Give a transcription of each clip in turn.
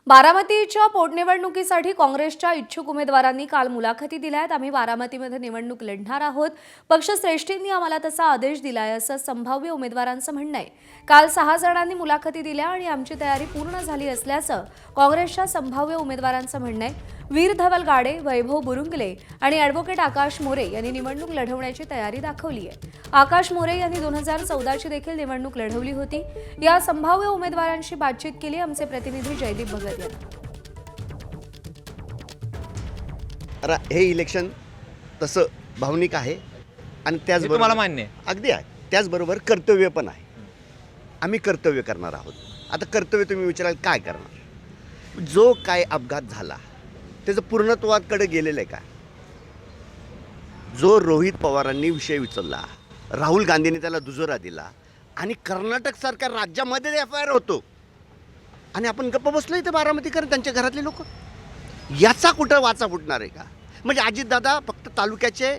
बारामतीच्या पोटनिवडणुकीसाठी काँग्रेसच्या इच्छुक उमेदवारांनी काल मुलाखती दिल्यात। आम्ही बारामतीमध्ये निवडणूक लढणार आहोत, पक्षश्रेष्ठींनी आम्हाला तसा आदेश दिलाय असं संभाव्य उमेदवारांचं म्हणणं आहे। काल 6 जणांनी मुलाखती दिल्या आणि आमची तयारी पूर्ण झाली असल्याचं काँग्रेसच्या संभाव्य उमेदवारांचं म्हणणं आहे। वीर धवल गाडे, वैभव बुरुंगले आणि ॲडव्होकेट आकाश मोरे यांनी निवडणूक लढवण्याची तयारी दाखवली आहे। आकाश मोरे यांनी 2014ची देखील निवडणूक लढवली होती। या संभाव्य उमेदवारांशी बातचीत केली आमचे प्रतिनिधी जयदीप भगत यांनी। हे इलेक्शन तसं भावनिक आहे आणि त्याचबरोबर तुम्हाला मान्य आहे अगदी आहे, त्याचबरोबर कर्तव्य पण आहे। आम्ही कर्तव्य करणार आहोत। आता कर्तव्य तुम्ही विचाराल काय करणार? जो काय अपघात झाला त्याचं पूर्णत्वाकडे गेलेलं आहे का? जो रोहित पवारांनी विषय उचलला, राहुल गांधींनी त्याला दुजोरा दिला आणि कर्नाटक सरकार राज्यामध्ये FIR होतो आणि आपण गप्प बसलो इथे बारामतीकर त्यांच्या घरातले लोक, याचा कुठं वाचा फुटणार आहे का? म्हणजे अजितदादा फक्त तालुक्याचे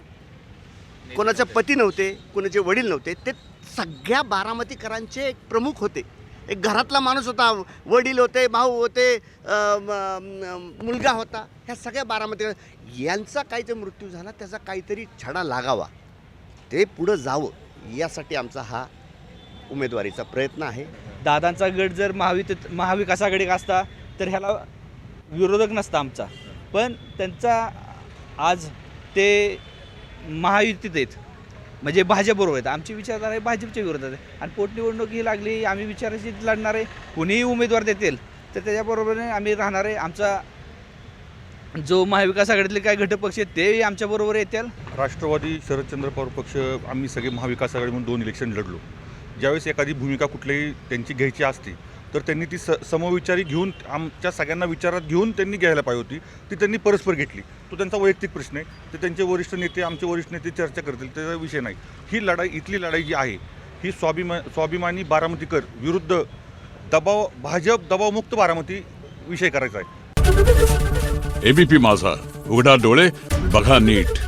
कोणाचे पती नव्हते, कोणाचे वडील नव्हते, ते सगळ्या बारामतीकरांचे एक प्रमुख होते। एक घरातला माणूस होता, वडील होते, भाऊ होते, मुलगा होता। ह्या सगळ्या बारामती यांचा काहीतरी मृत्यू झाला, त्याचा काहीतरी छडा लागावा, ते पुढं जावं, यासाठी आमचा हा उमेदवारीचा प्रयत्न आहे। दादांचा गट जर महाविकास आघाडी असता तर ह्याला विरोधक नसता आमचा, पण त्यांचा आज ते महायुतीत आहेत, म्हणजे भाजपबरोबर आहेत। आमची विचारधारा आहे भाजपच्या विरोधात आहे आणि पोटनिवडणूक ही लागली, आम्ही विचाराशी लढणार आहे। कोणीही उमेदवार देतील तर त्याच्याबरोबरने आम्ही राहणार आहे। आमचा जो महाविकास आघाडीतले काही घटक पक्ष आहेत तेही आमच्याबरोबर येतील। राष्ट्रवादी शरदचंद्र पवार पक्ष आम्ही सगळे महाविकास आघाडीमधून 2 इलेक्शन लढलो। ज्यावेळेस एखादी भूमिका कुठल्याही त्यांची घ्यायची असते तर त्यांनी ती समविचारी घेऊन आमच्या सगळ्यांना विचारात घेऊन त्यांनी घ्यायला पाहिजे होती, ती त्यांनी परस्पर घेतली। तो त्यांचा वैयक्तिक प्रश्न आहे, ते त्यांचे वरिष्ठ नेते आमचे वरिष्ठ नेते चर्चा करतील, त्याचा विषय नाही। ही लढाई, इथली लढाई जी आहे ही स्वाभिमानी बारामतीकर विरुद्ध भाजप दबावमुक्त बारामती विषय करायचा आहे। ABP माझा, उघडा डोळे बघा नीट।